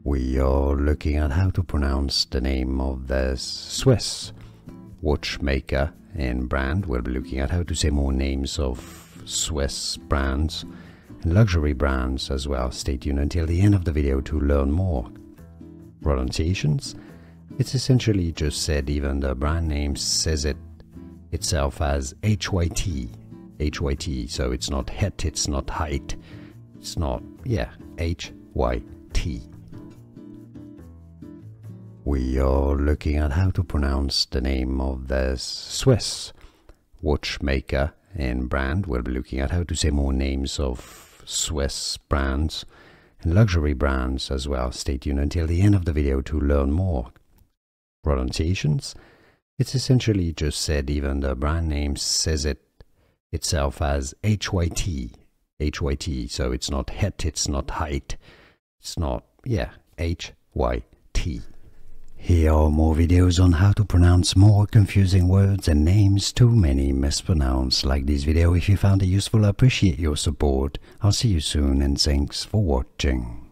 We are looking at how to pronounce the name of the Swiss watchmaker and brand. We'll be looking at how to say more names of Swiss brands and luxury brands as well. Stay tuned until the end of the video to learn more. Pronunciations. It's essentially just said, even the brand name says it itself as HYT. HYT, so it's not HYT, it's not height, it's not, HYT. We are looking at how to pronounce the name of the Swiss watchmaker and brand. We'll be looking at how to say more names of Swiss brands and luxury brands as well. Stay tuned until the end of the video to learn more. Pronunciations. It's essentially just said, even the brand name says it itself as HYT. HYT, so it's not HYT, it's not height, it's not, HYT. Here are more videos on how to pronounce more confusing words and names too many mispronounced. Like this video if you found it useful. I appreciate your support. I'll see you soon and thanks for watching.